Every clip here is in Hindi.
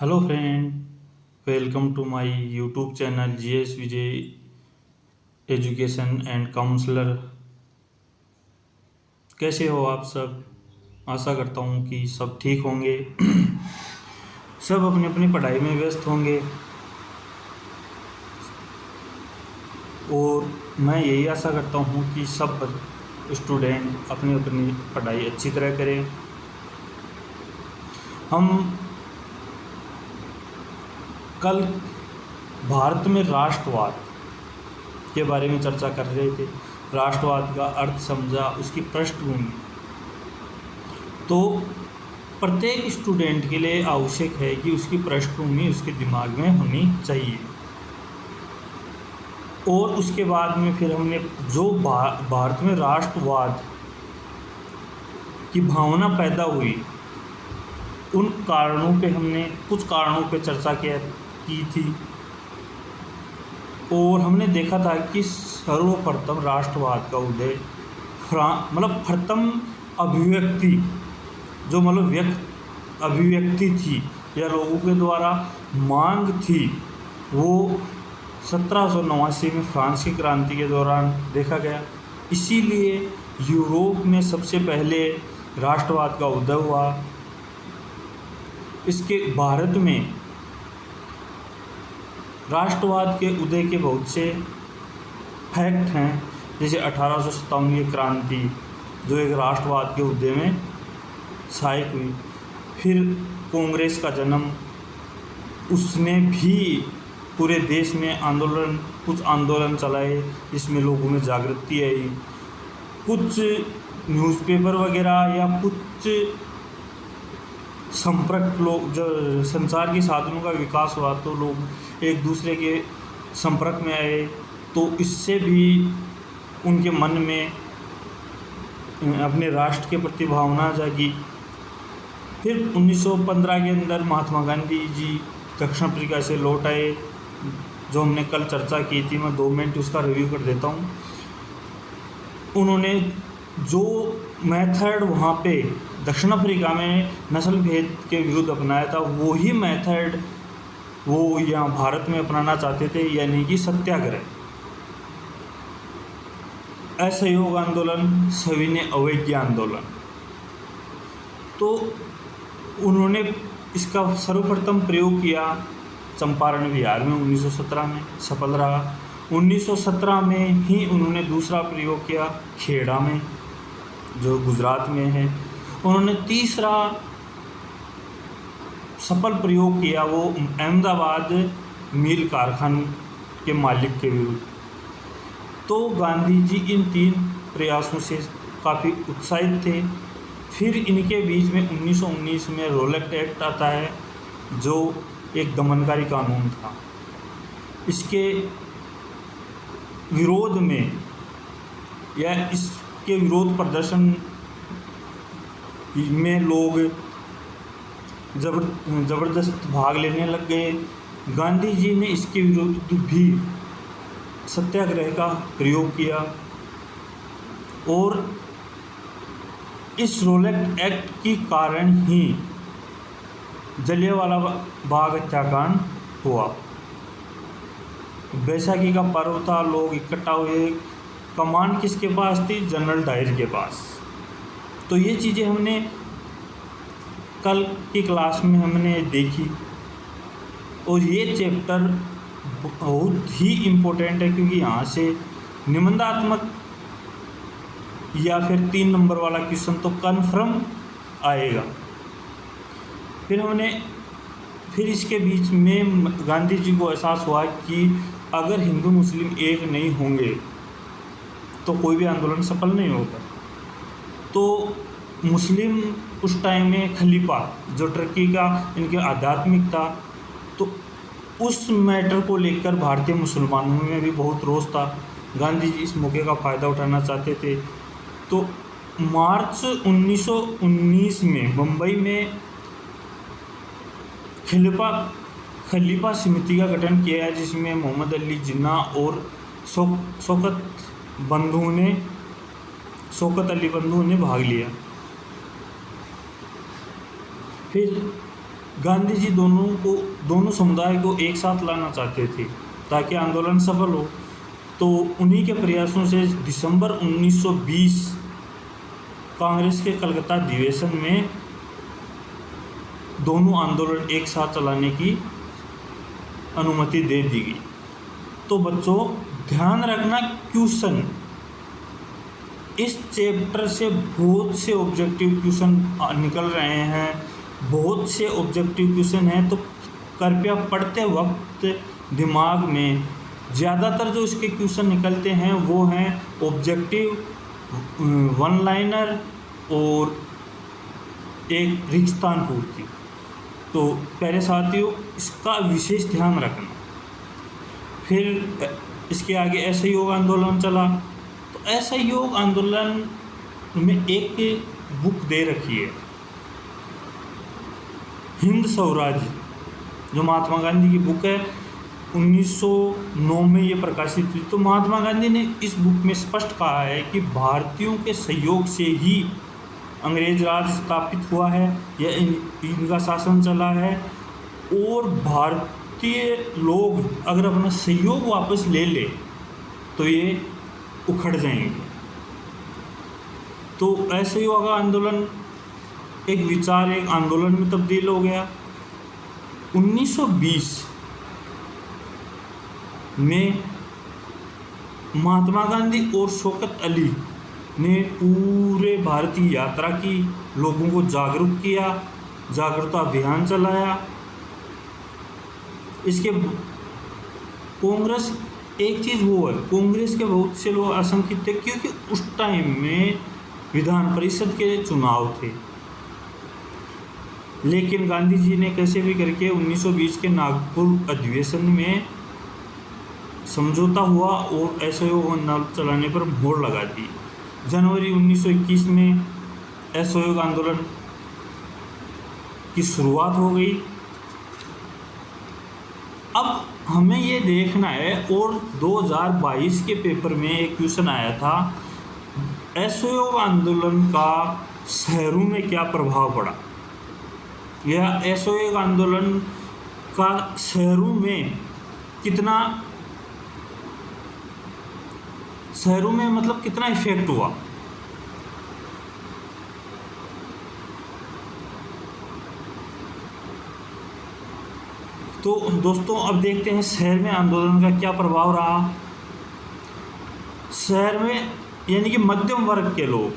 Hello friend, welcome to my YouTube channel GS Vijay education and counsellor. कैसे हो आप सब? आशा करता हूँ कि सब ठीक होंगे। सब अपनी अपनी पढ़ाई में व्यस्त होंगे और मैं यही आशा करता हूँ कि सब स्टूडेंट अपनी अपनी पढ़ाई अच्छी तरह करें। हम कल भारत में राष्ट्रवाद के बारे में चर्चा कर रहे थे। राष्ट्रवाद का अर्थ समझा, उसकी पृष्ठभूमि। तो प्रत्येक स्टूडेंट के लिए आवश्यक है कि उसकी पृष्ठभूमि उसके दिमाग में होनी चाहिए। और उसके बाद में फिर हमने जो भारत में राष्ट्रवाद की भावना पैदा हुई, उन कारणों पे हमने कुछ कारणों पे चर्चा की थी। और हमने देखा था कि सर्वप्रथम राष्ट्रवाद का उदय प्रथम अभिव्यक्ति जो अभिव्यक्ति थी या लोगों के द्वारा मांग थी, वो 1789 में फ्रांस की क्रांति के दौरान देखा गया। इसीलिए यूरोप में सबसे पहले राष्ट्रवाद का उदय हुआ। इसके भारत में राष्ट्रवाद के उदय के बहुत से फैक्ट हैं, जैसे 1857 की क्रांति जो एक राष्ट्रवाद के उदय में सहायक हुई। फिर कांग्रेस का जन्म, उसने भी पूरे देश में कुछ आंदोलन चलाए जिसमें लोगों में जागृति आई। कुछ न्यूज़पेपर वगैरह या कुछ संपर्क लोग जो संचार के साधनों का विकास हुआ तो लोग एक दूसरे के संपर्क में आए, तो इससे भी उनके मन में अपने राष्ट्र के प्रति भावना जागी। फिर 1915 के अंदर महात्मा गांधी जी दक्षिण अफ्रीका से लौट आए, जो हमने कल चर्चा की थी। मैं 2 मिनट उसका रिव्यू कर देता हूँ। उन्होंने जो मेथड वहाँ पे दक्षिण अफ्रीका में नस्ल भेद के विरुद्ध अपनाया था, वही मेथड वो यहाँ भारत में अपनाना चाहते थे, यानी कि सत्याग्रह, असहयोग आंदोलन, सविनय अवज्ञा आंदोलन। तो उन्होंने इसका सर्वप्रथम प्रयोग किया चंपारण बिहार में 1917 में, सफल रहा। 1917 में ही उन्होंने दूसरा प्रयोग किया खेड़ा में, जो गुजरात में है। उन्होंने तीसरा सफल प्रयोग किया, वो अहमदाबाद मिल कारखाने के मालिक के विरुद्ध। तो गांधी जी इन 3 प्रयासों से काफ़ी उत्साहित थे। फिर इनके बीच में 1919 में रोलेट एक्ट आता है, जो एक दमनकारी कानून था। इसके विरोध में या इसके विरोध प्रदर्शन में लोग ज़बरदस्त भाग लेने लग गए। गांधी जी ने इसके विरुद्ध भी सत्याग्रह का प्रयोग किया और इस रोलेट एक्ट के कारण ही जलियांवाला बाग हत्याकांड हुआ। बैसाखी का पर्व था, लोग इकट्ठा हुए। कमान किसके पास थी? जनरल डायर के पास। तो ये चीज़ें हमने कल की क्लास में हमने देखी और ये चैप्टर बहुत ही इम्पोर्टेंट है, क्योंकि यहाँ से निबंधात्मक या फिर 3 नंबर वाला क्वेश्चन तो कन्फर्म आएगा। फिर इसके बीच में गांधी जी को एहसास हुआ कि अगर हिंदू मुस्लिम एक नहीं होंगे तो कोई भी आंदोलन सफल नहीं होगा। तो मुस्लिम उस टाइम में खलीफा, जो टर्की का इनके आध्यात्मिक था, तो उस मैटर को लेकर भारतीय मुसलमानों में भी बहुत रोष था। गांधी जी इस मौके का फ़ायदा उठाना चाहते थे। तो मार्च 1919 में मुंबई में खलीफा समिति का गठन किया है, जिसमें मोहम्मद अली जिन्ना और शौकत अली बंधु ने भाग लिया। फिर गांधी जी दोनों समुदाय को एक साथ लाना चाहते थे ताकि आंदोलन सफल हो। तो उन्हीं के प्रयासों से दिसंबर 1920 कांग्रेस के कलकत्ता अधिवेशन में दोनों आंदोलन एक साथ चलाने की अनुमति दे दी गई। तो बच्चों ध्यान रखना, क्वेश्चन इस चैप्टर से बहुत से ऑब्जेक्टिव क्वेश्चन निकल रहे हैं, बहुत से ऑब्जेक्टिव क्वेश्चन हैं। तो कृपया पढ़ते वक्त दिमाग में ज़्यादातर जो इसके क्वेश्चन निकलते हैं वो हैं ऑब्जेक्टिव, वन लाइनर और एक रिक्तान पूर्ति। तो प्यारे साथियों, इसका विशेष ध्यान रखना। फिर इसके आगे असहयोग आंदोलन चला। तो असहयोग आंदोलन में एक बुक दे रखी है, हिंद स्वराज्य, जो महात्मा गांधी की बुक है। 1909 में ये प्रकाशित हुई। तो महात्मा गांधी ने इस बुक में स्पष्ट कहा है कि भारतीयों के सहयोग से ही अंग्रेज राज स्थापित हुआ है या इनका शासन चला है, और भारतीय लोग अगर अपना सहयोग वापस ले ले तो ये उखड़ जाएंगे। तो असहयोग आंदोलन एक विचार, एक आंदोलन में तब्दील हो गया। 1920 में महात्मा गांधी और शौकत अली ने पूरे भारत की यात्रा की, लोगों को जागरूक किया, जागरूकता अभियान चलाया। इसके कांग्रेस, एक चीज़ वो है, कांग्रेस के बहुत से लोग आशंकित थे क्योंकि उस टाइम में विधान परिषद के चुनाव थे। लेकिन गांधी जी ने कैसे भी करके 1920 के नागपुर अधिवेशन में समझौता हुआ और असहयोग आंदोलन चलाने पर मोहर लगा दी। जनवरी 1921 में असहयोग आंदोलन की शुरुआत हो गई। अब हमें ये देखना है, और 2022 के पेपर में एक क्वेश्चन आया था, असहयोग आंदोलन का शहरों में क्या प्रभाव पड़ा, या असहयोग आंदोलन का शहरों में कितना, शहरों में मतलब कितना इफेक्ट हुआ। तो दोस्तों अब देखते हैं शहर में आंदोलन का क्या प्रभाव रहा। शहर में यानी कि मध्यम वर्ग के लोग,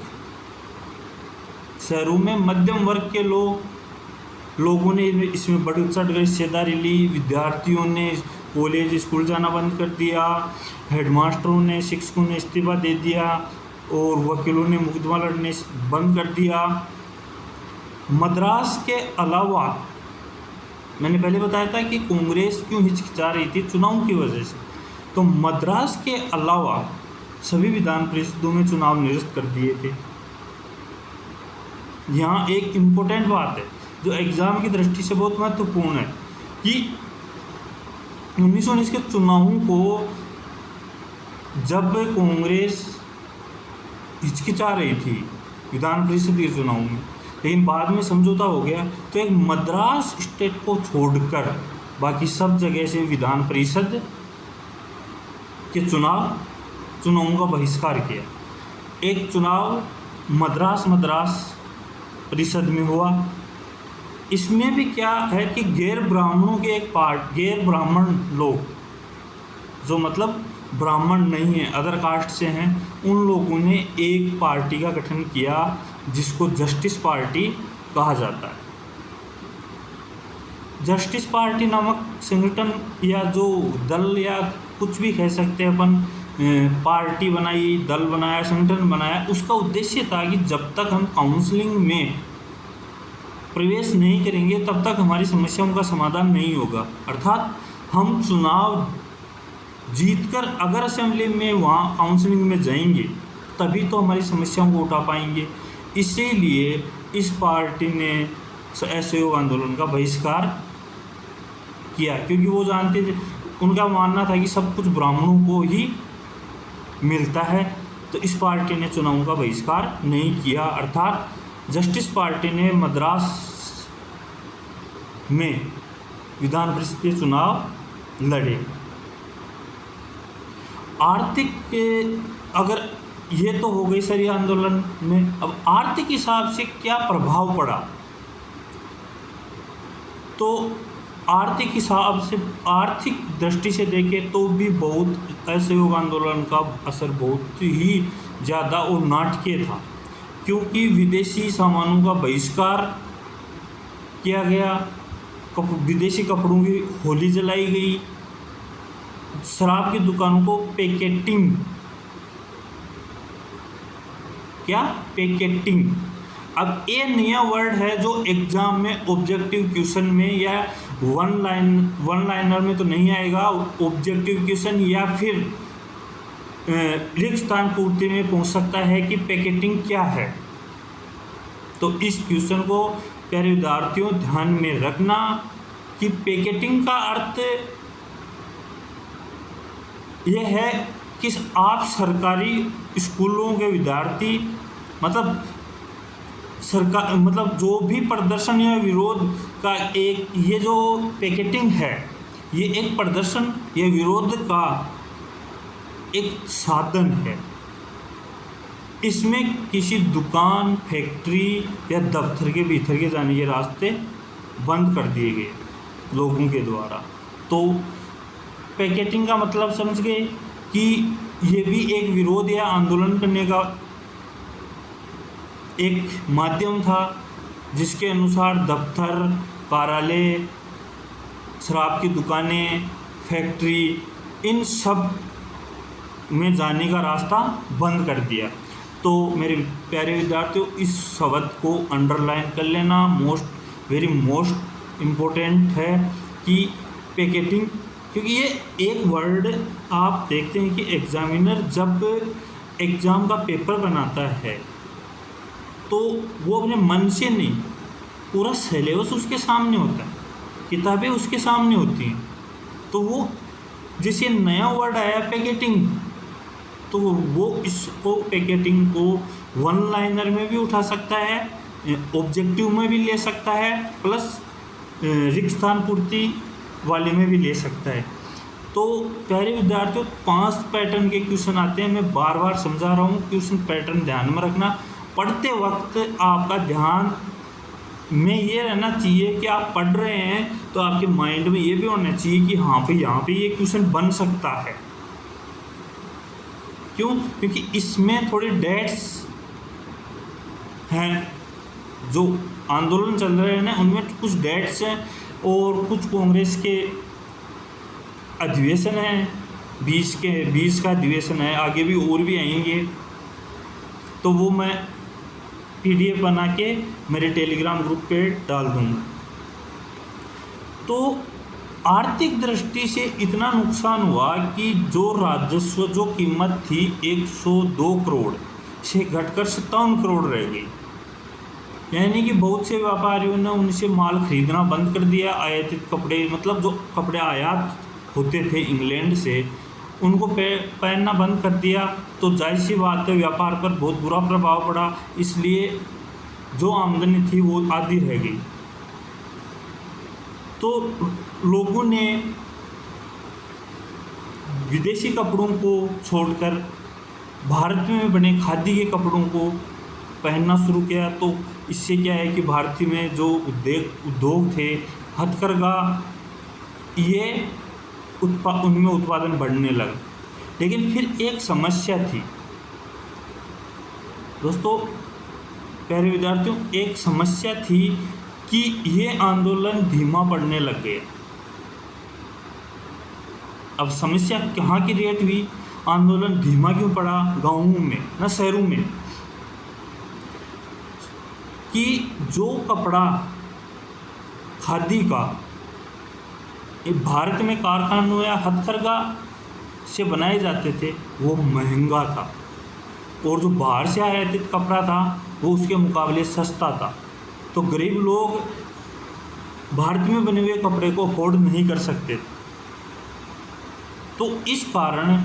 शहरों में मध्यम वर्ग के लोगों ने इसमें बढ़ चढ़ कर हिस्सेदारी ली। विद्यार्थियों ने कॉलेज स्कूल जाना बंद कर दिया, हेडमास्टरों ने, शिक्षकों ने इस्तीफा दे दिया, और वकीलों ने मुकदमा लड़ने बंद कर दिया। मद्रास के अलावा मैंने पहले बताया था कि कांग्रेस क्यों हिचकिचा रही थी, चुनाव की वजह से। तो मद्रास के अलावा सभी विधान परिषदों में चुनाव निरस्त कर दिए थे। यहाँ एक इम्पोर्टेंट बात है जो एग्ज़ाम की दृष्टि से बहुत महत्वपूर्ण है कि 1919 के चुनावों को जब कांग्रेस हिचकिचा रही थी विधान परिषद के चुनाव में, लेकिन बाद में समझौता हो गया, तो एक मद्रास स्टेट को छोड़कर बाकी सब जगह से विधान परिषद के चुनावों का बहिष्कार किया। एक चुनाव मद्रास परिषद में हुआ। इसमें भी क्या है कि गैर ब्राह्मणों के गैर ब्राह्मण लोग, जो मतलब ब्राह्मण नहीं है, अदर कास्ट से हैं, उन लोगों ने एक पार्टी का गठन किया जिसको जस्टिस पार्टी कहा जाता है। जस्टिस पार्टी नामक संगठन या जो दल या कुछ भी कह सकते हैं अपन, पार्टी बनाई, दल बनाया, संगठन बनाया। उसका उद्देश्य था कि जब तक हम काउंसलिंग में प्रवेश नहीं करेंगे तब तक हमारी समस्याओं का समाधान नहीं होगा। अर्थात हम चुनाव जीतकर अगर असेंबली में वहाँ काउंसलिंग में जाएंगे तभी तो हमारी समस्याओं को उठा पाएंगे। इसीलिए इस पार्टी ने असहयोग आंदोलन का बहिष्कार किया, क्योंकि वो जानते थे, उनका मानना था कि सब कुछ ब्राह्मणों को ही मिलता है। तो इस पार्टी ने चुनावों का बहिष्कार नहीं किया। अर्थात जस्टिस पार्टी ने मद्रास में विधान परिषद के चुनाव लड़े। आर्थिक अगर ये तो हो गई सर ये आंदोलन में, अब आर्थिक हिसाब से क्या प्रभाव पड़ा, तो आर्थिक हिसाब से आर्थिक दृष्टि से देखें तो भी बहुत असहयोग आंदोलन का असर बहुत ही ज़्यादा और नाटकीय था, क्योंकि विदेशी सामानों का बहिष्कार किया गया, विदेशी कपड़ों की होली जलाई गई, शराब की दुकानों को पैकेटिंग। अब ये नया वर्ड है जो एग्जाम में ऑब्जेक्टिव क्वेश्चन में या वन लाइनर में तो नहीं आएगा, ऑब्जेक्टिव क्वेश्चन या फिर रिक्त स्थान पूर्ति में पहुंच सकता है कि पैकेटिंग क्या है। तो इस क्वेश्चन को प्यारे विद्यार्थियों ध्यान में रखना कि पैकेटिंग का अर्थ यह है कि आप सरकारी स्कूलों के विद्यार्थी मतलब जो भी प्रदर्शन या विरोध का एक ये जो पैकेटिंग है ये एक प्रदर्शन या विरोध का एक साधन है। इसमें किसी दुकान, फैक्ट्री या दफ्तर के भीतर के जाने के रास्ते बंद कर दिए गए लोगों के द्वारा। तो पैकेटिंग का मतलब समझ गए कि ये भी एक विरोध या आंदोलन करने का एक माध्यम था, जिसके अनुसार दफ्तर, कार्यालय, शराब की दुकानें, फैक्ट्री, इन सब में जाने का रास्ता बंद कर दिया। तो मेरे प्यारे विद्यार्थियों इस शब्द को अंडरलाइन कर लेना, वेरी मोस्ट इम्पोर्टेंट है कि पैकेटिंग, क्योंकि ये एक वर्ड आप देखते हैं कि एग्जामिनर जब एग्ज़ाम का पेपर बनाता है तो वो अपने मन से नहीं, पूरा सिलेबस उसके सामने होता है, किताबें उसके सामने होती हैं, तो वो जैसे नया वर्ड आया पैकेटिंग, तो वो इसको पैकेटिंग को वन लाइनर में भी उठा सकता है, ऑब्जेक्टिव में भी ले सकता है, प्लस रिक्त स्थान पूर्ति वाले में भी ले सकता है। तो प्यारे विद्यार्थियों 5 पैटर्न के क्वेश्चन आते हैं, मैं बार बार समझा रहा हूँ, क्वेश्चन पैटर्न ध्यान में रखना। पढ़ते वक्त आपका ध्यान में ये रहना चाहिए कि आप पढ़ रहे हैं तो आपके माइंड में ये भी होना चाहिए कि हाँ भाई यहाँ पे ये क्वेश्चन बन सकता है। क्यों? क्योंकि इसमें थोड़ी डेट्स हैं, जो आंदोलन चल रहे हैं ना उनमें कुछ डेट्स हैं और कुछ कांग्रेस के अधिवेशन हैं, 20 का अधिवेशन है, आगे भी और भी आएंगे, तो वो मैं PDF बना के मेरे टेलीग्राम ग्रुप पे डाल दूँगा। तो आर्थिक दृष्टि से इतना नुकसान हुआ कि जो राजस्व जो कीमत थी 102 करोड़ से घटकर 57 करोड़ रह गई, यानी कि बहुत से व्यापारियों ने उनसे माल खरीदना बंद कर दिया। आयातित कपड़े, मतलब जो कपड़े आयात होते थे इंग्लैंड से, उनको पहनना बंद कर दिया। तो जाहिर सी बात है व्यापार पर बहुत बुरा प्रभाव पड़ा, इसलिए जो आमदनी थी वो आधी रह गई। तो लोगों ने विदेशी कपड़ों को छोड़कर भारत में बने खादी के कपड़ों को पहनना शुरू किया। तो इससे क्या है कि भारतीय में जो उद्योग थे, हथकरघा, ये उनमें उत्पादन बढ़ने लगा। लेकिन फिर एक समस्या थी दोस्तों, प्यारे विद्यार्थियों, एक समस्या थी कि ये आंदोलन धीमा पड़ने लग गया। अब समस्या कहाँ की क्रिएट हुई? आंदोलन धीमा क्यों पड़ा गाँवों में ना शहरों में? कि जो कपड़ा खादी का ये भारत में कारखानों या हथकरघा से बनाए जाते थे वो महंगा था, और जो बाहर से आयातित कपड़ा था वो उसके मुकाबले सस्ता था। तो गरीब लोग भारत में बने हुए कपड़े को अफोर्ड नहीं कर सकते। तो इस कारण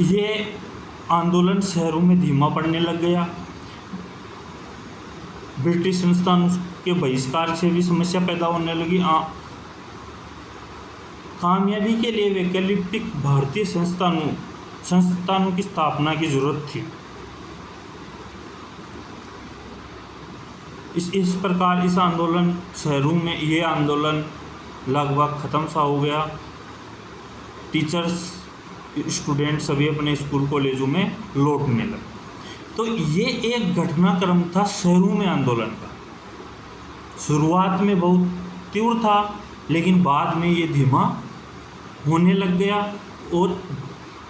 ये आंदोलन शहरों में धीमा पड़ने लग गया। ब्रिटिश संस्थान के बहिष्कार से भी समस्या पैदा होने लगी। कामयाबी के लिए वैकल्पिक भारतीय संस्थानों की स्थापना की जरूरत थी। इस प्रकार इस आंदोलन शहरों में ये आंदोलन लगभग ख़त्म सा हो गया। टीचर्स स्टूडेंट सभी अपने स्कूल कॉलेजों में लौटने लगे। तो ये एक घटनाक्रम था शहरों में आंदोलन का। शुरुआत में बहुत तीव्र था, लेकिन बाद में ये धीमा होने लग गया और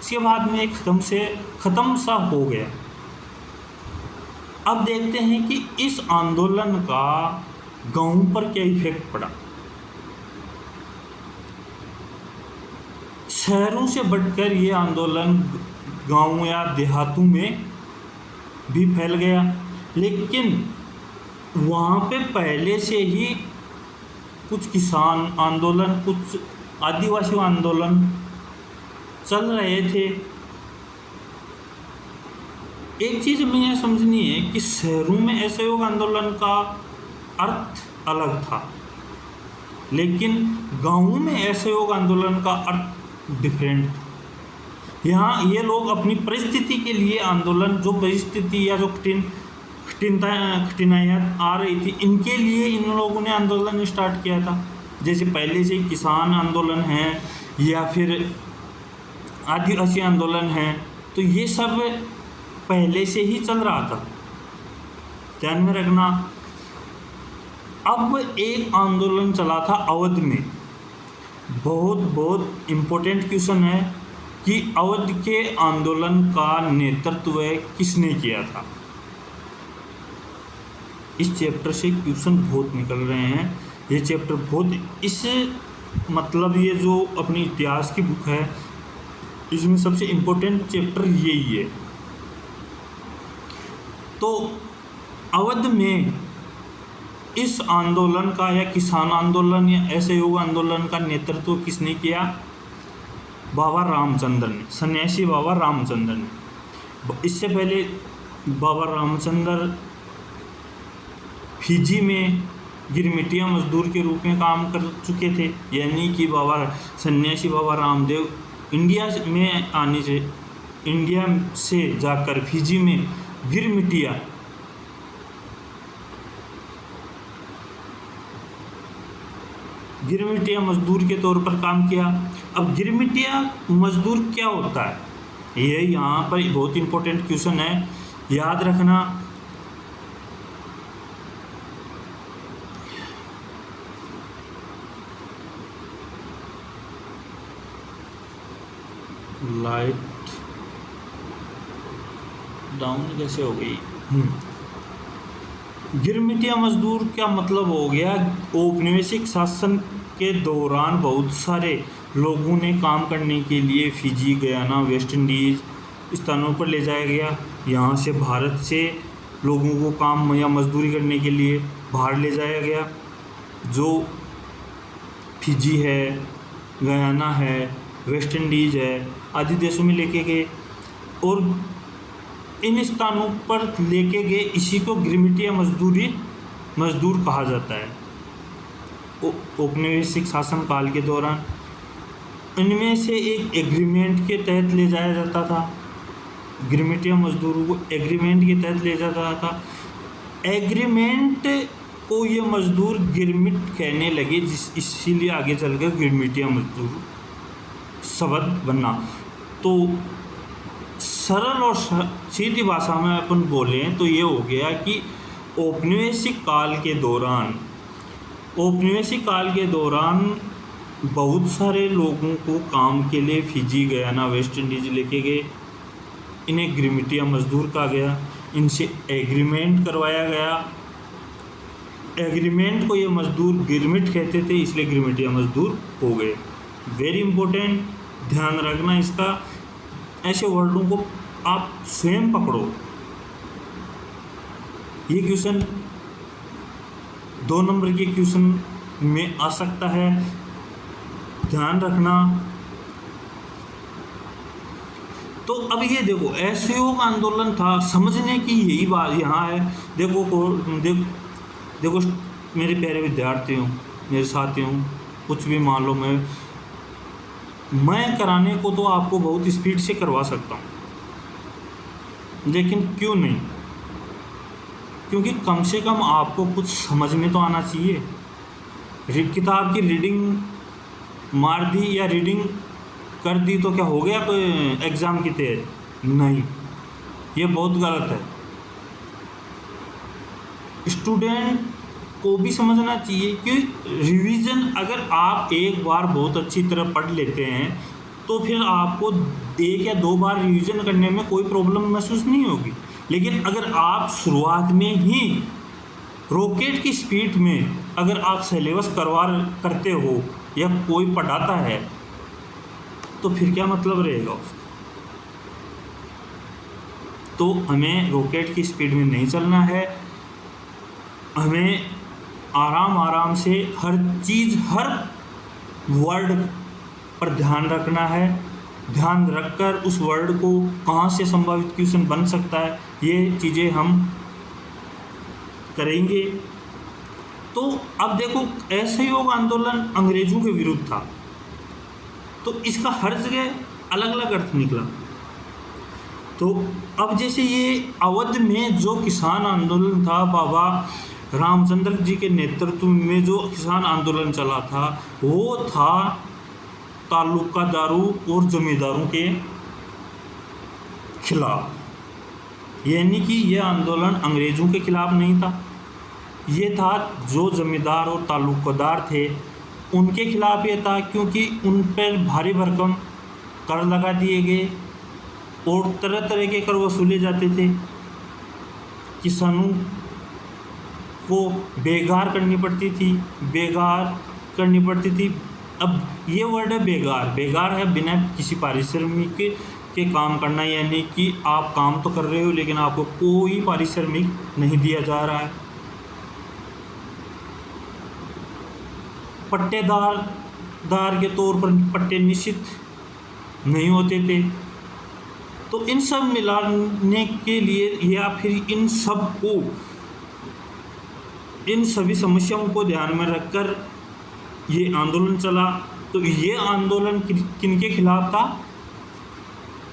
इसके बाद में ख़त्म सा हो गया। अब देखते हैं कि इस आंदोलन का गांवों पर क्या इफेक्ट पड़ा। शहरों से बढ़कर ये आंदोलन गांवों या देहातों में भी फैल गया, लेकिन वहाँ पे पहले से ही कुछ किसान आंदोलन, कुछ आदिवासी आंदोलन चल रहे थे। एक चीज़ हमें यह समझनी है कि शहरों में असहयोग आंदोलन का अर्थ अलग था, लेकिन गांवों में असहयोग आंदोलन का अर्थ डिफरेंट था। यहाँ ये लोग अपनी परिस्थिति के लिए आंदोलन, जो परिस्थिति या जो कठिनाइयाँ आ रही थी, इनके लिए इन लोगों ने आंदोलन स्टार्ट किया था। जैसे पहले से किसान आंदोलन है या फिर आदिवासी आंदोलन है, तो ये सब पहले से ही चल रहा था, ध्यान में रखना। अब एक आंदोलन चला था अवध में। बहुत इम्पोर्टेंट क्वेश्चन है कि अवध के आंदोलन का नेतृत्व किसने किया था। इस चैप्टर से क्वेश्चन बहुत निकल रहे हैं। ये चैप्टर मतलब ये जो अपनी इतिहास की बुक है, इसमें सबसे इम्पोर्टेंट चैप्टर यही है। तो अवध में इस आंदोलन का या किसान आंदोलन या असहयोग आंदोलन का नेतृत्व किसने किया? बाबा रामचंद्र ने, सन्यासी बाबा रामचंद्र ने। इससे पहले बाबा रामचंद्र फिजी में गिरमिटिया मजदूर के रूप में काम कर चुके थे, यानी कि सन्यासी बाबा रामदेव इंडिया से जाकर फिजी में गिरमिटिया मजदूर के तौर पर काम किया। अब गिरमिटिया मजदूर क्या होता है, ये यहाँ पर बहुत इंपॉर्टेंट क्वेश्चन है, याद रखना। लाइट डाउन कैसे हो गई? गिरमिटिया मजदूर क्या मतलब हो गया? औपनिवेशिक शासन के दौरान बहुत सारे लोगों ने काम करने के लिए फिजी, गयाना, वेस्ट इंडीज़ स्थानों पर ले जाया गया। यहाँ से भारत से लोगों को काम या मजदूरी करने के लिए बाहर ले जाया गया। जो फिजी है, गयाना है, वेस्ट इंडीज़ है आदि देशों में लेके गए और इन स्थानों पर लेके गए। इसी को गिरमिटिया मजदूर कहा जाता है। औपनिवेशिक शासन काल के दौरान इनमें से एक एग्रीमेंट के तहत ले जाया जाता था। गिरमिटिया मजदूरों को एग्रीमेंट के तहत ले जाता था। एग्रीमेंट को ये मजदूर गिरमिट कहने लगे, इसीलिए आगे चलकर गिरमिटिया मजदूर शब्द बनना। तो सरल और सीधी भाषा में अपन बोलें तो ये हो गया कि औपनिवेशिक काल के दौरान बहुत सारे लोगों को काम के लिए फिजी, गयाना, वेस्ट इंडीज लेके गए। इन्हें गिरमिटिया मजदूर कहा गया। इनसे एग्रीमेंट करवाया गया। एग्रीमेंट को ये मजदूर गिरमिट कहते थे, इसलिए गिरमिटिया मजदूर हो गए। वेरी इंपॉर्टेंट, ध्यान रखना इसका। ऐसे वर्डों को आप स्वयं पकड़ो। ये क्वेश्चन 2 नंबर के क्वेश्चन में आ सकता है, ध्यान रखना। तो अब ये देखो, असहयोग आंदोलन था, समझने की यही बात यहाँ है। देखो मेरे प्यारे विद्यार्थियों, मेरे साथियों, कुछ भी मान लो, मैं कराने को तो आपको बहुत स्पीड से करवा सकता हूँ, लेकिन क्यों नहीं? क्योंकि कम से कम आपको कुछ समझ में तो आना चाहिए। किताब की रीडिंग मार दी या रीडिंग कर दी तो क्या हो गया कोई एग्ज़ाम की तैयारी? नहीं, ये बहुत गलत है। स्टूडेंट को भी समझना चाहिए कि रिवीजन अगर आप एक बार बहुत अच्छी तरह पढ़ लेते हैं तो फिर आपको एक या दो बार रिवीजन करने में कोई प्रॉब्लम महसूस नहीं होगी। लेकिन अगर आप शुरुआत में ही रॉकेट की स्पीड में अगर आप सिलेबस करते हो या कोई पढ़ाता है तो फिर क्या मतलब रहेगा उसका? तो हमें रॉकेट की स्पीड में नहीं चलना है, हमें आराम से हर चीज़, हर वर्ड पर ध्यान रखना है। ध्यान रखकर उस वर्ड को कहाँ से संभावित क्वेश्चन बन सकता है, ये चीज़ें हम करेंगे। तो अब देखो, असहयोग आंदोलन अंग्रेज़ों के विरुद्ध था, तो इसका हर जगह अलग अलग अर्थ निकला। तो अब जैसे ये अवध में जो किसान आंदोलन था, बाबा रामचंद्र जी के नेतृत्व में जो किसान आंदोलन चला था, वो था तालुकादारों और जमींदारों के खिलाफ। यानी कि यह आंदोलन अंग्रेज़ों के खिलाफ नहीं था, ये था जो जमींदार और तालुकादार थे उनके खिलाफ ये था, क्योंकि उन पर भारी भरकम कर लगा दिए गए और तरह तरह के कर वसूले जाते थे। किसानों को बेगार करनी पड़ती थी। अब ये वर्ड है बेगार है बिना किसी पारिश्रमिक के काम करना, यानी कि आप काम तो कर रहे हो लेकिन आपको कोई पारिश्रमिक नहीं दिया जा रहा है। पट्टेदार के तौर पर पट्टे निश्चित नहीं होते थे। तो इन सब मिलाने के लिए या फिर इन सभी समस्याओं को ध्यान में रखकर ये आंदोलन चला। तो ये आंदोलन किनके खिलाफ था?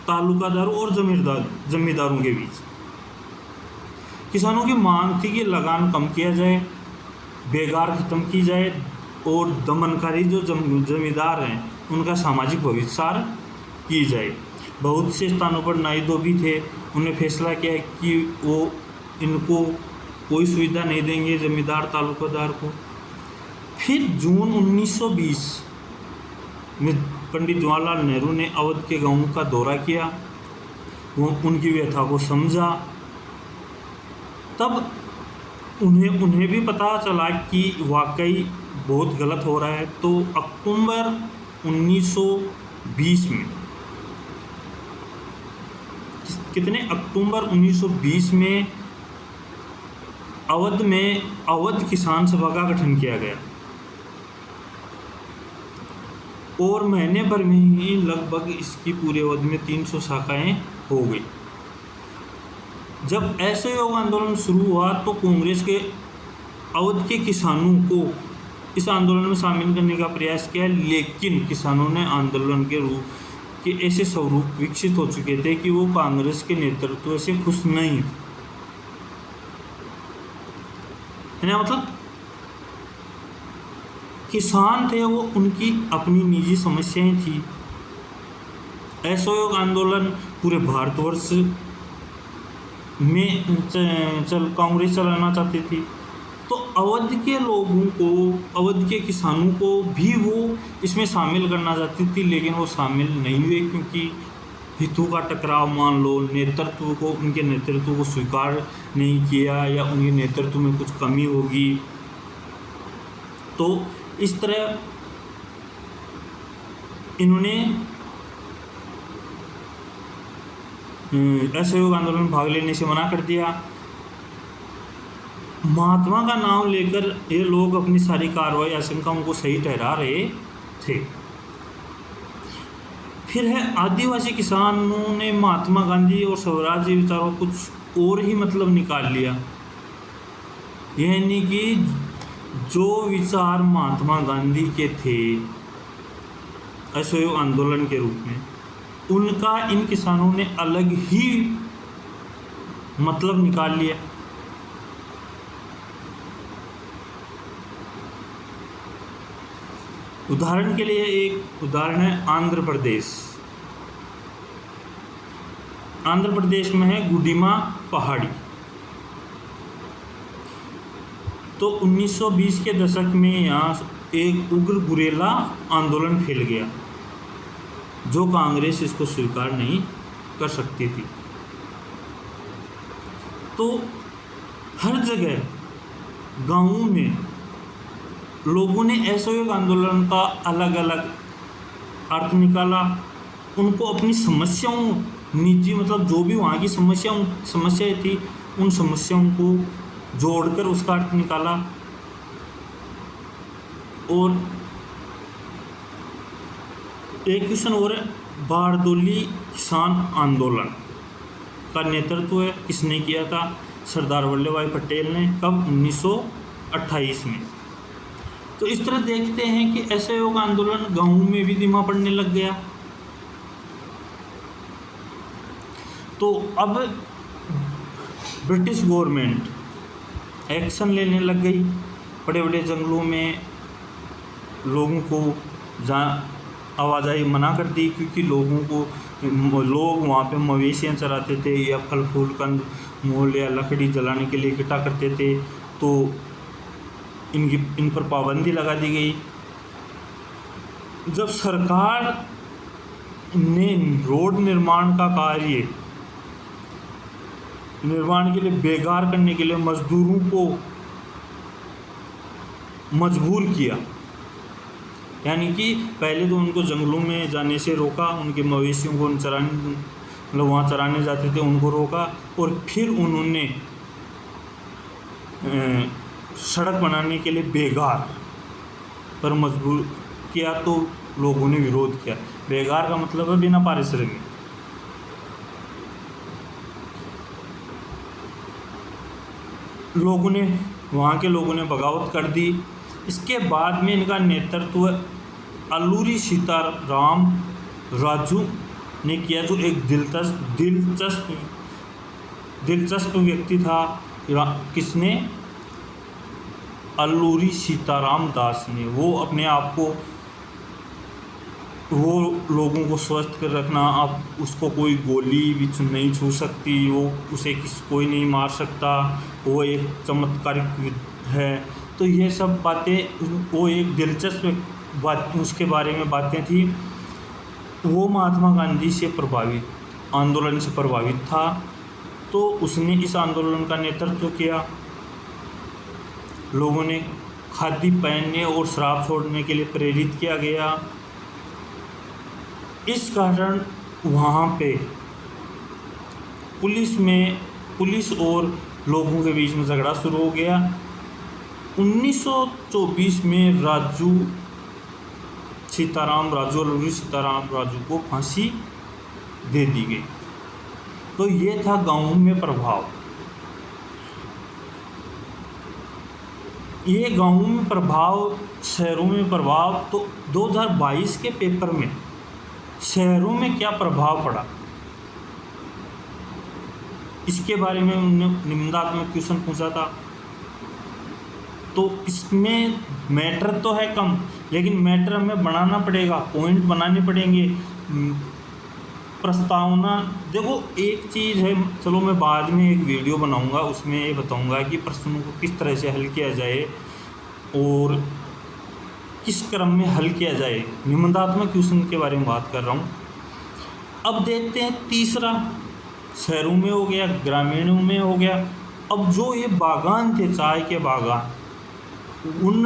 तालुकादारों और जमींदारों के बीच। किसानों की मांग थी कि लगान कम किया जाए, बेगार खत्म की जाए और दमनकारी जो जमींदार हैं उनका सामाजिक बहिष्कार की जाए। बहुत से स्थानों पर नायदो भी थे, उन्हें फैसला किया कि वो इनको कोई सुविधा नहीं देंगे जमींदार तालुकादार को। फिर जून 1920 में पंडित जवाहरलाल नेहरू ने अवध के गांवों का दौरा किया, वो उनकी व्यथा को समझा। तब उन्हें भी पता चला कि वाकई बहुत गलत हो रहा है। तो अक्टूबर 1920 में अक्टूबर 1920 में अवध किसान सभा का गठन किया गया और महीने भर में ही लगभग इसकी पूरे अवध में 300 शाखाएं हो गई। जब असहयोग आंदोलन शुरू हुआ तो कांग्रेस के अवध के किसानों को इस आंदोलन में शामिल करने का प्रयास किया, लेकिन किसानों ने आंदोलन के ऐसे स्वरूप विकसित हो चुके थे कि वो कांग्रेस के नेतृत्व से खुश नहीं थे। है ना, मतलब किसान थे वो, उनकी अपनी निजी समस्याएं थी। असहयोग आंदोलन पूरे भारतवर्ष में कांग्रेस चलाना चाहती थी। तो अवध के लोगों को, अवध के किसानों को भी वो इसमें शामिल करना चाहती थी, लेकिन वो शामिल नहीं हुए क्योंकि हितों का टकराव, मान लो उनके नेतृत्व को स्वीकार नहीं किया या उनके नेतृत्व में कुछ कमी होगी। तो इस तरह इन्होंने असहयोग आंदोलन में भाग लेने से मना कर दिया। महात्मा का नाम लेकर ये लोग अपनी सारी कार्रवाई आशंकाओं को सही ठहरा रहे थे। फिर है आदिवासी किसानों ने महात्मा गांधी और स्वराज्य विचारों कुछ और ही मतलब निकाल लिया, यानी कि जो विचार महात्मा गांधी के थे असहयोग आंदोलन के रूप में, उनका इन किसानों ने अलग ही मतलब निकाल लिया। उदाहरण के लिए एक उदाहरण है आंध्र प्रदेश। आंध्र प्रदेश में है गुडिमा पहाड़ी। तो 1920 के दशक में यहाँ एक उग्र गुरेला आंदोलन फैल गया, जो कांग्रेस इसको स्वीकार नहीं कर सकती थी। तो हर जगह गांवों में लोगों ने असहयोग आंदोलन का अलग अलग अर्थ निकाला। उनको अपनी समस्याओं, निजी मतलब जो भी वहाँ की समस्याएं थी, उन समस्याओं को जोड़कर उसका अर्थ निकाला। और एक क्वेश्चन और है, बारदोली किसान आंदोलन का नेतृत्व किसने किया था? सरदार वल्लभ भाई पटेल ने। कब? 1928 में। तो इस तरह देखते हैं कि असहयोग आंदोलन गांवों में भी धीमा पड़ने लग गया। तो अब ब्रिटिश गवर्नमेंट एक्शन लेने लग गई। बड़े बड़े जंगलों में लोगों को आवाजाही मना कर दी, क्योंकि लोग वहाँ पे मवेशियाँ चराते थे या फल फूल कंद मूल या लकड़ी जलाने के लिए इकट्ठा करते थे। तो इन पर पाबंदी लगा दी गई। जब सरकार ने रोड निर्माण का कार्य निर्माण के लिए बेकार करने के लिए मजदूरों को मजबूर किया, यानी कि पहले तो उनको जंगलों में जाने से रोका, उनके मवेशियों को मतलब वहाँ चराने जाते थे उनको रोका, और फिर उन्होंने सड़क बनाने के लिए बेगार पर मजबूर किया। तो लोगों ने विरोध किया। बेगार का मतलब है बिना पारिश्रमिक। वहाँ के लोगों ने बगावत कर दी। इसके बाद में इनका नेतृत्व अल्लूरी सीताराम राजू ने किया, जो एक दिलचस्प व्यक्ति था। किसने? अल्लूरी सीताराम दास ने। वो अपने आप को, वो लोगों को स्वस्थ कर रखना, अब उसको कोई गोली भी नहीं छू सकती, उसे कोई नहीं मार सकता, वो एक चमत्कारिक है। तो ये सब बातें, वो एक दिलचस्प बात उसके बारे में बातें थी। वो महात्मा गांधी से प्रभावित, आंदोलन से प्रभावित था, तो उसने इस आंदोलन का नेतृत्व किया। लोगों ने खादी पहनने और शराब छोड़ने के लिए प्रेरित किया गया। इस कारण वहाँ पे पुलिस और लोगों के बीच में झगड़ा शुरू हो गया। 1924 में अल्लूरी सीताराम राजू को फांसी दे दी गई। तो ये था गाँवों में प्रभाव। ये गाँवों में प्रभाव, शहरों में प्रभाव। तो 2022 के पेपर में शहरों में क्या प्रभाव पड़ा, इसके बारे में उन्होंने निबंधात्मक क्वेश्चन पूछा था। तो इसमें मैटर तो है कम, लेकिन मैटर हमें बनाना पड़ेगा, पॉइंट बनाने पड़ेंगे, प्रस्तावना। देखो एक चीज़ है, चलो मैं बाद में एक वीडियो बनाऊंगा, उसमें ये बताऊंगा कि प्रश्नों को किस तरह से हल किया जाए और किस क्रम में हल किया जाए। निबंधात्मक क्वेश्चन के बारे में बात कर रहा हूँ। अब देखते हैं तीसरा, शहरों में हो गया, ग्रामीणों में हो गया। अब जो ये बागान थे, चाय के बागान, उन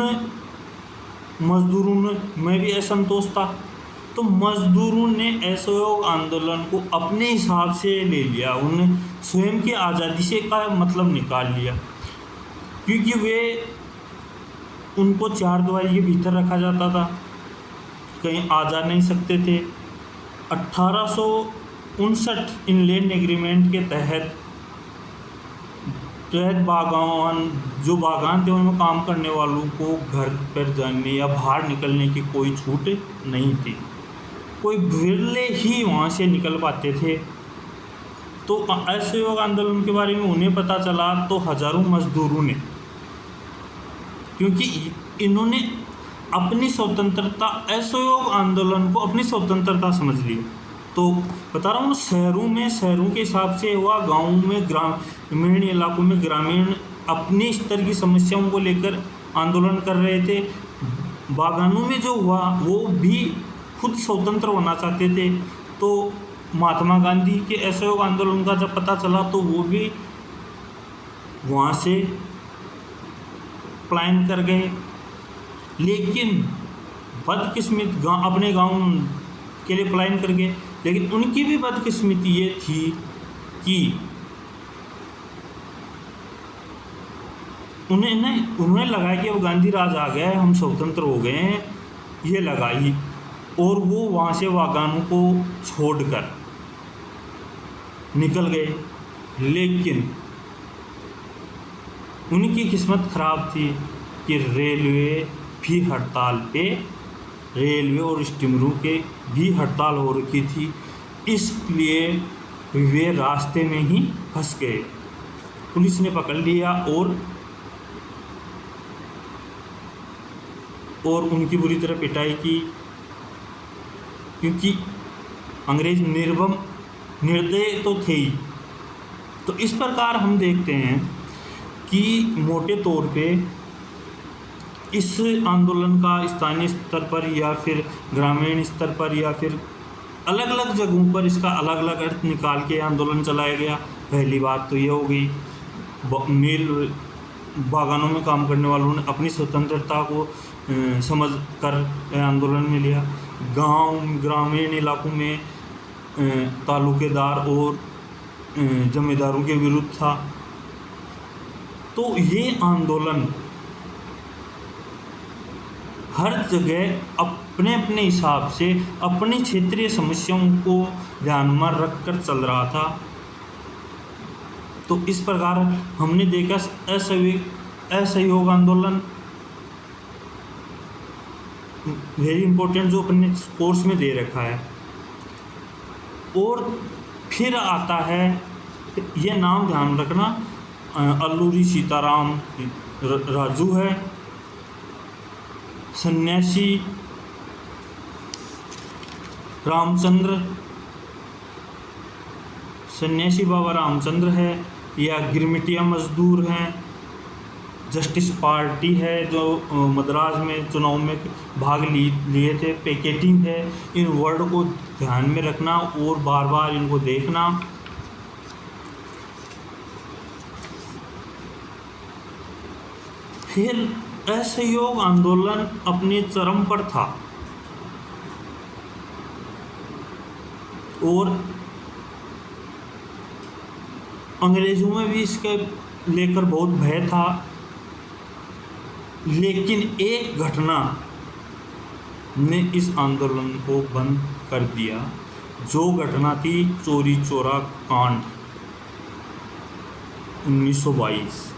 मजदूरों में भी असंतोष था। तो मजदूरों ने असहयोग आंदोलन को अपने हिसाब से ले लिया, उन्हें स्वयं की आज़ादी से का मतलब निकाल लिया, क्योंकि उनको चार दीवारी के भीतर रखा जाता था, कहीं आ जा नहीं सकते थे। 1859 इनलैंड एग्रीमेंट के तहत तहत जो बागान थे उनमें काम करने वालों को घर पर जाने या बाहर निकलने की कोई छूट नहीं थी। कोई बिरले ही वहाँ से निकल पाते थे। तो असहयोग आंदोलन के बारे में उन्हें पता चला तो हजारों मजदूरों ने, क्योंकि इन्होंने अपनी स्वतंत्रता, असहयोग आंदोलन को अपनी स्वतंत्रता समझ ली। तो बता रहा हूँ, शहरों के हिसाब से हुआ, गाँव में, ग्रामीण इलाकों में ग्रामीण अपने स्तर की समस्याओं को लेकर आंदोलन कर रहे थे। बागानों में जो हुआ वो भी खुद स्वतंत्र होना चाहते थे। तो महात्मा गांधी के असहयोग आंदोलन का जब पता चला तो वो भी वहाँ से पलायन कर गए। लेकिन बदकिस्मत अपने गांव के लिए पलायन कर गए। लेकिन उनकी भी बदकिस्मती ये थी कि उन्हें लगा कि अब गांधी राज आ गया है, हम स्वतंत्र हो गए हैं, ये लगाई, और वो वहाँ से बागानों को छोड़कर निकल गए। लेकिन उनकी किस्मत ख़राब थी कि रेलवे और स्टीमरों के भी हड़ताल हो रखी थी, इसलिए वे रास्ते में ही फंस गए। पुलिस ने पकड़ लिया और उनकी बुरी तरह पिटाई की, क्योंकि अंग्रेज निर्दय तो थे ही। तो इस प्रकार हम देखते हैं कि मोटे तौर पे इस आंदोलन का स्थानीय स्तर पर या फिर ग्रामीण स्तर पर या फिर अलग अलग जगहों पर इसका अलग अलग अर्थ निकाल के आंदोलन चलाया गया। पहली बात तो ये हो गई, बागानों में काम करने वालों ने अपनी स्वतंत्रता को समझ कर आंदोलन में लिया। ग्रामीण इलाकों में तालुकेदार और जमींदारों के विरुद्ध था। तो ये आंदोलन हर जगह अपने अपने हिसाब से अपनी क्षेत्रीय समस्याओं को ध्यान में रखकर चल रहा था। तो इस प्रकार हमने देखा असहयोग आंदोलन वेरी इंपॉर्टेंट, जो अपने कोर्स में दे रखा है। और फिर आता है, ये नाम ध्यान रखना, अल्लूरी सीताराम राजू है, सन्यासी बाबा रामचंद्र है, या गिरमिटिया मजदूर हैं, जस्टिस पार्टी है जो मद्रास में चुनाव में भाग लिए थे, पैकेटिंग है। इन वर्ड को ध्यान में रखना और बार बार इनको देखना। फिर असहयोग आंदोलन अपने चरम पर था और अंग्रेजों में भी इसके लेकर बहुत भय था। लेकिन एक घटना ने इस आंदोलन को बंद कर दिया, जो घटना थी चौरी चौरा कांड 1922।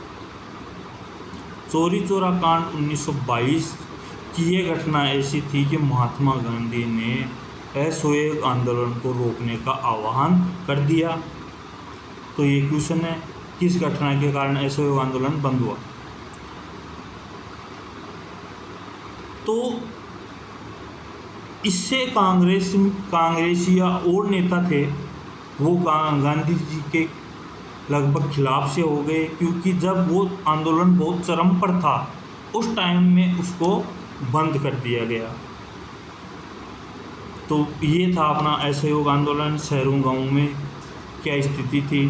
चौरी चौरा कांड 1922 की ये घटना ऐसी थी कि महात्मा गांधी ने असहयोग आंदोलन को रोकने का आह्वान कर दिया। तो ये क्वेश्चन है, किस घटना के कारण असहयोग आंदोलन बंद हुआ? तो इससे कांग्रेसी या और नेता थे वो गांधी जी के लगभग खिलाफ से हो गए, क्योंकि जब वो आंदोलन बहुत चरम पर था उस टाइम में उसको बंद कर दिया गया। तो ये था अपना असहयोग आंदोलन। शहरों गांवों में क्या स्थिति थी।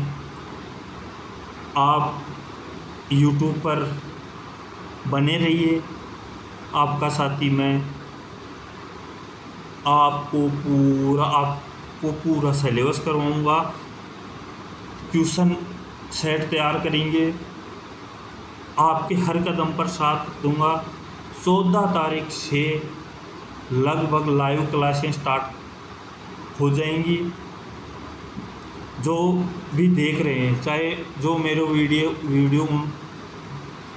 आप YouTube पर बने रहिए, आपका साथी मैं आपको पूरा सिलेबस करवाऊँगा, ट्यूशन सेट तैयार करेंगे, आपके हर कदम पर साथ दूंगा। 14 तारीख से लगभग लाइव क्लासें स्टार्ट हो जाएंगी। जो भी देख रहे हैं, चाहे जो मेरे वीडियो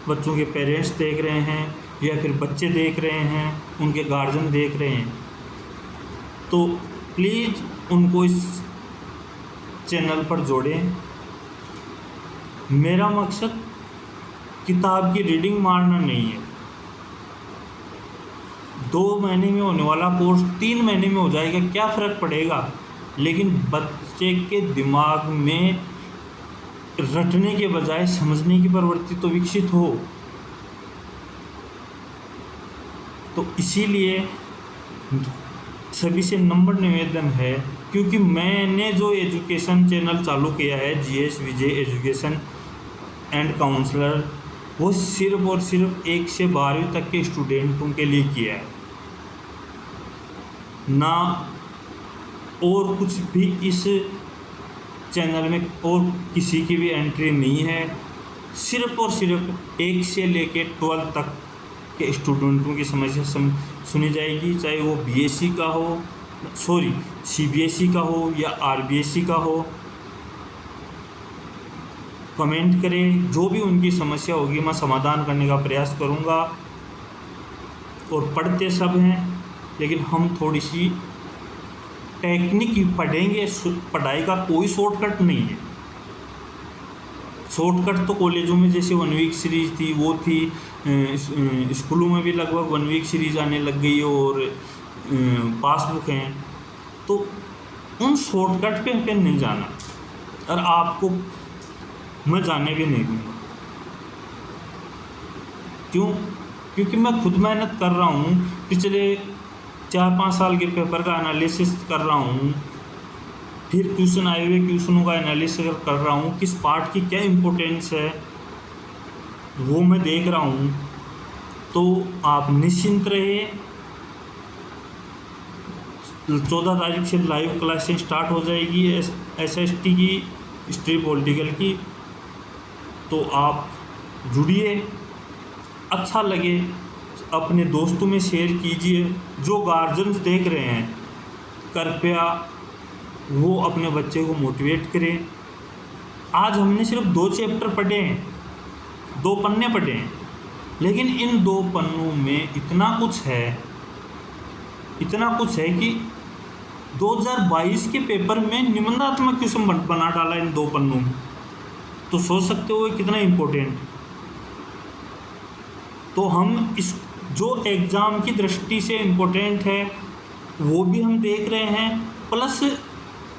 बच्चों के पेरेंट्स देख रहे हैं या फिर बच्चे देख रहे हैं, उनके गार्जियन देख रहे हैं, तो प्लीज़ उनको इस चैनल पर जोड़ें। मेरा मकसद किताब की रीडिंग मारना नहीं है। 2 महीने में होने वाला कोर्स 3 महीने में हो जाएगा, क्या फ़र्क पड़ेगा, लेकिन बच्चे के दिमाग में रटने के बजाय समझने की प्रवृत्ति तो विकसित हो। तो इसीलिए सभी से नंबर निवेदन है, क्योंकि मैंने जो एजुकेशन चैनल चालू किया है GS Vijay education and counsellor, वो सिर्फ और सिर्फ 1 से 12वीं तक के स्टूडेंटों के लिए किया है, ना और कुछ भी इस चैनल में और किसी की भी एंट्री नहीं है। सिर्फ और सिर्फ 1 से लेके 12 तक के स्टूडेंटों की समस्या सुनी जाएगी, चाहे वो BSc का हो, CBSE का हो या RBSE का हो। कमेंट करें, जो भी उनकी समस्या होगी मैं समाधान करने का प्रयास करूंगा। और पढ़ते सब हैं, लेकिन हम थोड़ी सी टेक्निक पढ़ेंगे। पढ़ाई का कोई शॉर्टकट नहीं है। शॉर्टकट तो कॉलेजों में जैसे 1 वीक सीरीज़ थी वो थी, स्कूलों में भी लगभग 1 वीक सीरीज़ आने लग गई और पासबुक हैं, तो उन शॉर्टकट पे नहीं जाना, और आपको मैं जाने भी नहीं दूँगा। क्यों? क्योंकि मैं खुद मेहनत कर रहा हूँ, पिछले 4-5 साल के पेपर का एनालिसिस कर रहा हूँ, फिर क्वेश्चन आए हुए क्वेश्चनों का एनालिसिस कर रहा हूँ, किस पार्ट की क्या इम्पोर्टेंस है वो मैं देख रहा हूँ। तो आप निश्चिंत रहिए, 14 तारीख से लाइव क्लासें स्टार्ट हो जाएगी SST की, हिस्ट्री पॉलिटिकल की, तो आप जुड़िए। अच्छा लगे अपने दोस्तों में शेयर कीजिए। जो गार्जियंस देख रहे हैं, कृपया वो अपने बच्चे को मोटिवेट करें। आज हमने सिर्फ 2 चैप्टर पढ़े हैं, 2 पन्ने पढ़े हैं, लेकिन इन 2 पन्नों में इतना कुछ है कि 2022 के पेपर में निबंधात्मक क्वेश्चन बना डाला इन 2 पन्नों में। तो सोच सकते हो कितना इम्पोर्टेंट। तो हम इस जो एग्ज़ाम की दृष्टि से इम्पोर्टेंट है वो भी हम देख रहे हैं, प्लस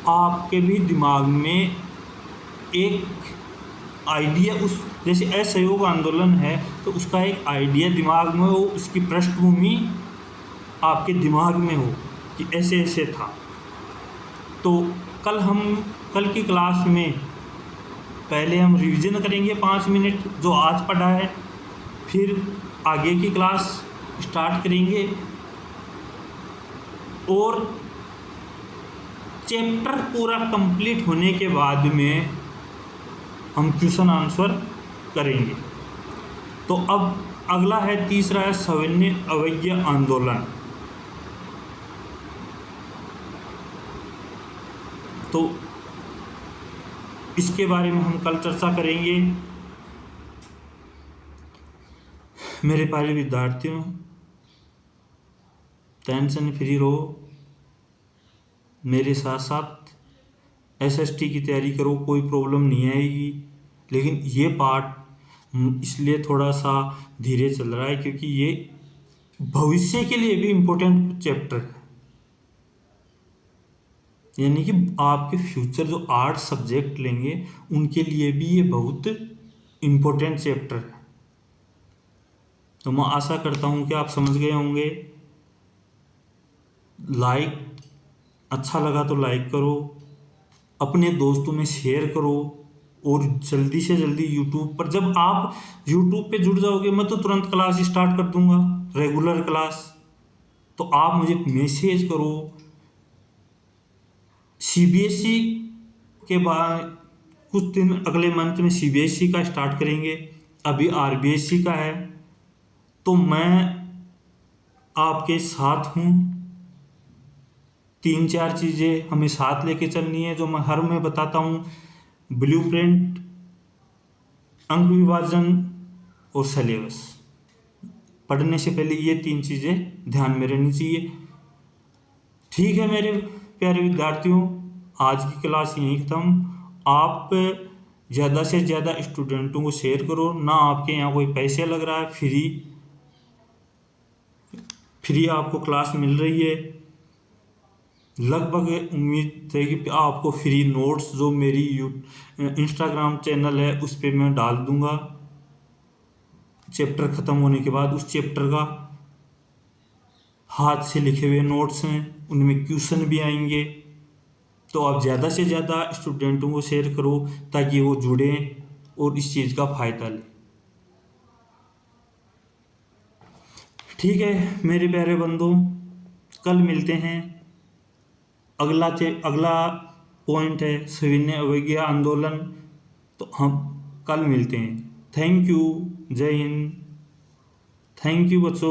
आपके भी दिमाग में एक आइडिया, उस जैसे असहयोग आंदोलन है तो उसका एक आइडिया दिमाग में हो, उसकी पृष्ठभूमि आपके दिमाग में हो कि ऐसे ऐसे था। तो कल की क्लास में पहले हम रिवीजन करेंगे 5 मिनट जो आज पढ़ा है, फिर आगे की क्लास स्टार्ट करेंगे और चैप्टर पूरा कंप्लीट होने के बाद में हम क्वेश्चन आंसर करेंगे। तो अब अगला है, तीसरा है सविनय अवज्ञा आंदोलन। तो इसके बारे में हम कल चर्चा करेंगे। मेरे प्यारे विद्यार्थियों, टेंशन फ्री रहो, मेरे साथ साथ SST की तैयारी करो, कोई प्रॉब्लम नहीं आएगी। लेकिन ये पार्ट इसलिए थोड़ा सा धीरे चल रहा है क्योंकि ये भविष्य के लिए भी इम्पोर्टेंट चैप्टर है, यानी कि आपके फ्यूचर जो आर्ट्स सब्जेक्ट लेंगे उनके लिए भी ये बहुत इम्पोर्टेंट चैप्टर है। तो मैं आशा करता हूँ कि आप समझ गए होंगे। अच्छा लगा तो लाइक करो, अपने दोस्तों में शेयर करो, और जल्दी से जल्दी यूट्यूब पर, जब आप यूट्यूब पे जुड़ जाओगे मैं तो तुरंत क्लास स्टार्ट कर दूंगा, रेगुलर क्लास। तो आप मुझे मैसेज करो। CBSE के बाद कुछ दिन अगले मंथ में CBSE का स्टार्ट करेंगे, अभी RBSE का है। तो मैं आपके साथ हूँ, 3-4 चीज़ें हमें साथ लेके चलनी है, जो मैं हर में बताता हूँ। ब्लूप्रिंट, अंक विभाजन और सिलेबस। पढ़ने से पहले ये 3 चीज़ें ध्यान में रहनी चाहिए। ठीक है मेरे प्यारे विद्यार्थियों, आज की क्लास यहीं ख़त्म। आप ज़्यादा से ज़्यादा स्टूडेंटों को शेयर करो। ना आपके यहाँ कोई पैसे लग रहा है, फ्री आपको क्लास मिल रही है। लगभग उम्मीद है कि आपको फ्री नोट्स जो मेरी इंस्टाग्राम चैनल है उस पर मैं डाल दूंगा। चैप्टर ख़त्म होने के बाद उस चैप्टर का हाथ से लिखे हुए नोट्स हैं, उनमें क्वेश्चन भी आएंगे। तो आप ज़्यादा से ज़्यादा स्टूडेंटों को शेयर करो ताकि वो जुड़ें और इस चीज़ का फ़ायदा लें। ठीक है मेरे प्यारे बंधु, कल मिलते हैं। अगला पॉइंट है सविनय अवज्ञा आंदोलन। तो हम कल मिलते हैं। Thank you. जय हिंद। थैंक यू बच्चों।